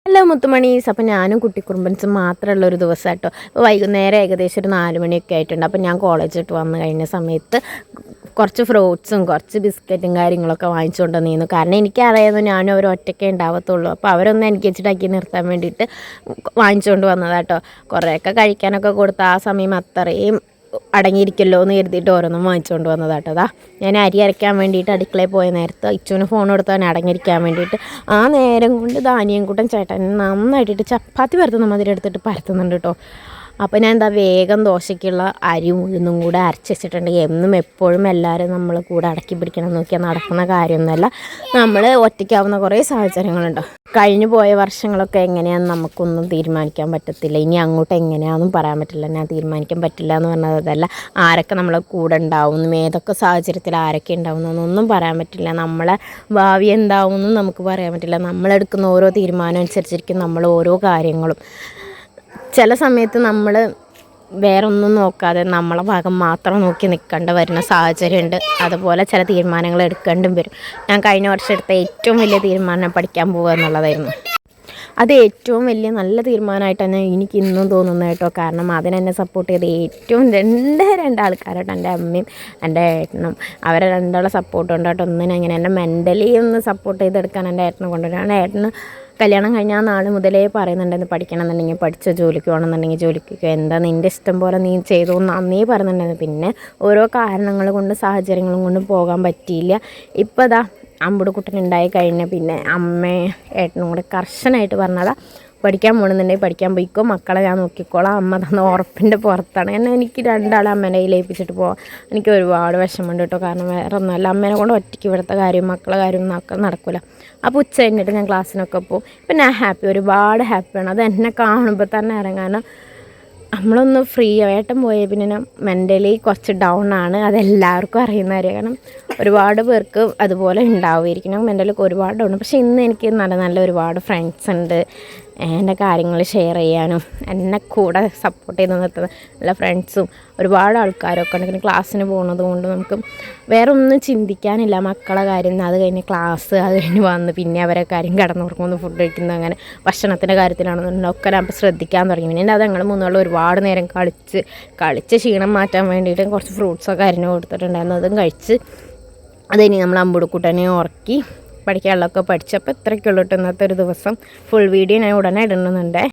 Hello മുത്തുമണീസ്. അപ്പോൾ ഞാനും കുട്ടിക്കുറുമ്പൻസും മാത്രമുള്ള ഒരു ദിവസം കേട്ടോ. വൈകുന്നേരം ഏകദേശം ഒരു 4 മണിയൊക്കെ ആയിട്ടുണ്ട്. അപ്പോൾ ഞാൻ കോളേജിട്ട് വന്ന് കഴിഞ്ഞ സമയത്ത് കുറച്ച് ഫ്രൂട്ട്സും കുറച്ച് ബിസ്ക്കറ്റും കാര്യങ്ങളൊക്കെ വാങ്ങിച്ചുകൊണ്ട് വന്നിരുന്നു. കാരണം എനിക്കറിയായിരുന്നു ഞാനും അവർ ഒറ്റയ്ക്കേ ഉണ്ടാവത്തുള്ളൂ. അപ്പോൾ അവരൊന്ന് എനിക്ക് വെച്ചിട്ടാക്കി നിർത്താൻ വേണ്ടിയിട്ട് വാങ്ങിച്ചുകൊണ്ട് വന്നതാട്ടോ. കുറേയൊക്കെ കഴിക്കാനൊക്കെ കൊടുത്ത് ആ സമയം അത്രയും അടങ്ങിയിരിക്കല്ലോ എന്ന് കരുതിയിട്ട് ഓരോന്നും വാങ്ങിച്ചുകൊണ്ട് വന്നതാട്ടോ. അതാ ഞാൻ അരി അരയ്ക്കാൻ വേണ്ടിയിട്ട് അടുക്കളയിൽ പോയ നേരത്ത് ഇച്ചുവിന് ഫോൺ കൊടുത്താൽ അടങ്ങിയിരിക്കാൻ വേണ്ടിയിട്ട് ആ നേരം കൊണ്ട് ധാന്യം കൂട്ടൻ ചേട്ടൻ നന്നായിട്ടിട്ട് ചപ്പാത്തി പരത്തുന്ന മാതിരി എടുത്തിട്ട് പരത്തുന്നുണ്ട് കേട്ടോ. അപ്പോൾ ഞാൻ എന്താ വേഗം ദോശയ്ക്കുള്ള അരി ഉഴുന്നും കൂടെ അരച്ച് വെച്ചിട്ടുണ്ട്. എന്നും എപ്പോഴും എല്ലാവരും നമ്മൾ കൂടെ അടക്കി പിടിക്കണം നോക്കിയാൽ നടക്കുന്ന കാര്യമൊന്നുമല്ല. നമ്മൾ ഒറ്റയ്ക്കാവുന്ന കുറേ സാഹചര്യങ്ങളുണ്ട്. കഴിഞ്ഞു പോയ വർഷങ്ങളൊക്കെ എങ്ങനെയാണെന്ന് നമുക്കൊന്നും തീരുമാനിക്കാൻ പറ്റത്തില്ല. ഇനി അങ്ങോട്ട് എങ്ങനെയാണെന്നും പറയാൻ പറ്റില്ല. ഞാൻ തീരുമാനിക്കാൻ പറ്റില്ല എന്ന് പറഞ്ഞതല്ല, ആരൊക്കെ നമ്മളെ കൂടെ ഉണ്ടാവും, ഏതൊക്കെ സാഹചര്യത്തിൽ ആരൊക്കെ ഉണ്ടാവുന്നൊന്നും പറയാൻ പറ്റില്ല. നമ്മളെ ഭാവി എന്താവുമെന്നും നമുക്ക് പറയാൻ പറ്റില്ല. നമ്മളെടുക്കുന്ന ഓരോ തീരുമാനം അനുസരിച്ചിരിക്കും നമ്മൾ ഓരോ കാര്യങ്ങളും. ചില സമയത്ത് നമ്മൾ വേറൊന്നും നോക്കാതെ നമ്മളെ ഭാഗം മാത്രം നോക്കി നിൽക്കേണ്ട വരുന്ന സാഹചര്യമുണ്ട്. അതുപോലെ ചില തീരുമാനങ്ങൾ എടുക്കേണ്ടും വരും. ഞാൻ കഴിഞ്ഞ വർഷം എടുത്ത ഏറ്റവും വലിയ തീരുമാനം പഠിക്കാൻ പോകുക എന്നുള്ളതായിരുന്നു. അത് ഏറ്റവും വലിയ നല്ല തീരുമാനമായിട്ട് തന്നെ എനിക്ക് ഇന്നും തോന്നുന്നത് കേട്ടോ. കാരണം അതിനെന്നെ സപ്പോർട്ട് ചെയ്ത് ഏറ്റവും രണ്ട് ആൾക്കാരായിട്ട് എൻ്റെ അമ്മയും എൻ്റെ ഏട്ടനും. അവരെ രണ്ടാളെ സപ്പോർട്ട് കൊണ്ട് കേട്ടോ ഒന്നിനും അങ്ങനെ എന്നെ മെൻ്റലി ഒന്ന് സപ്പോർട്ട് ചെയ്തെടുക്കാൻ എൻ്റെ ഏട്ടനെ കൊണ്ടുവരാണ്. ഏട്ടന് കല്യാണം കഴിഞ്ഞാൽ നാൾ മുതലേ പറയുന്നുണ്ടെന്ന് പഠിക്കണം എന്നുണ്ടെങ്കിൽ പഠിച്ച ജോലിക്ക് പോകണമെന്നുണ്ടെങ്കിൽ ജോലിക്ക് എന്താ നിൻ്റെ ഇഷ്ടം പോലെ നീ ചെയ്തു എന്ന് അന്നേ പറയുന്നുണ്ടായിരുന്നു. പിന്നെ ഓരോ കാരണങ്ങൾ കൊണ്ട് സാഹചര്യങ്ങളും കൊണ്ട് പോകാൻ പറ്റിയില്ല. ഇപ്പോൾ അതാ അമ്പുടുക്കുട്ടനുണ്ടായി കഴിഞ്ഞ പിന്നെ അമ്മയും ഏട്ടനും കൂടെ കർശനമായിട്ട് പറഞ്ഞതാ പഠിക്കാൻ പോകണമെന്നുണ്ടെങ്കിൽ പഠിക്കാൻ പോയിക്കോ, മക്കളെ ഞാൻ നോക്കിക്കോളാം, അമ്മ തന്ന ഉറപ്പിൻ്റെ പുറത്താണ്. എന്നെ എനിക്ക് രണ്ടാളെ അമ്മേനെ കയ്യിലേൽപ്പിച്ചിട്ട് പോകാം. എനിക്ക് ഒരുപാട് വിഷമമുണ്ട് കേട്ടോ. കാരണം വേറെ ഒന്നുമല്ല, അമ്മേനെ കൊണ്ട് ഒറ്റയ്ക്ക് ഇവിടുത്തെ കാര്യം മക്കളെ കാര്യം നടക്കില്ല. അപ്പോൾ ഉച്ച കഴിഞ്ഞിട്ട് ഞാൻ ക്ലാസ്സിനൊക്കെ പോകും. ഇപ്പം ഞാൻ ഒരുപാട് ഹാപ്പിയാണ്. അത് എന്നെ കാണുമ്പോൾ തന്നെ ഇറങ്ങാനും നമ്മളൊന്ന് ഫ്രീ ആയിട്ടും പോയ പിന്നെ ഞാൻ മെൻ്റലി കുറച്ച് ഡൗൺ ആണ്. അതെല്ലാവർക്കും അറിയുന്ന കാര്യം. കാരണം ഒരുപാട് പേർക്ക് അതുപോലെ ഉണ്ടാവുമായിരിക്കും. ഞാൻ മെൻ്റലി ഒരുപാട് ഡൗൺ. പക്ഷേ ഇന്ന് എനിക്ക് നല്ല ഒരുപാട് ഫ്രണ്ട്സ് ഉണ്ട്. എൻ്റെ കാര്യങ്ങൾ ഷെയർ ചെയ്യാനും എന്നെ കൂടെ സപ്പോർട്ട് ചെയ്ത് നിർത്തുന്ന നല്ല ഫ്രണ്ട്സും ഒരുപാട് ആൾക്കാരൊക്കെ ഉണ്ട്. പിന്നെ ക്ലാസ്സിന് പോകുന്നത് കൊണ്ട് നമുക്ക് വേറെ ഒന്നും ചിന്തിക്കാനില്ല. മക്കളെ കാര്യം, അത് കഴിഞ്ഞ് ക്ലാസ്, അത് കഴിഞ്ഞ് വന്ന് പിന്നെ അവരെ കാര്യം, കിടന്നുറങ്ങുന്നു, ഫുഡ് കഴിക്കുന്നു, അങ്ങനെ ഭക്ഷണത്തിൻ്റെ കാര്യത്തിലാണെന്നുണ്ടെങ്കിൽ ഒക്കെ നമ്മൾ ശ്രദ്ധിക്കാൻ തുടങ്ങി. പിന്നെ അത് ഞങ്ങൾ മൂന്നാളും ഒരുപാട് നേരം കളിച്ച് ക്ഷീണം മാറ്റാൻ വേണ്ടിയിട്ട് കുറച്ച് ഫ്രൂട്ട്സൊക്കെ അരിഞ്ഞ് കൊടുത്തിട്ടുണ്ടായിരുന്നു. അതും കഴിച്ച് അത് കഴിഞ്ഞ് നമ്മൾ അമ്പുടുക്കുട്ടനെ ഉറക്കി പഠിക്കാനുള്ളതൊക്കെ പഠിച്ചപ്പോൾ ഇത്രയ്ക്കുള്ളൂ ഇന്നത്തെ ഒരു ദിവസം. ഫുൾ വീഡിയോ ഞാൻ ഉടനെ ഇടുന്നുണ്ട്.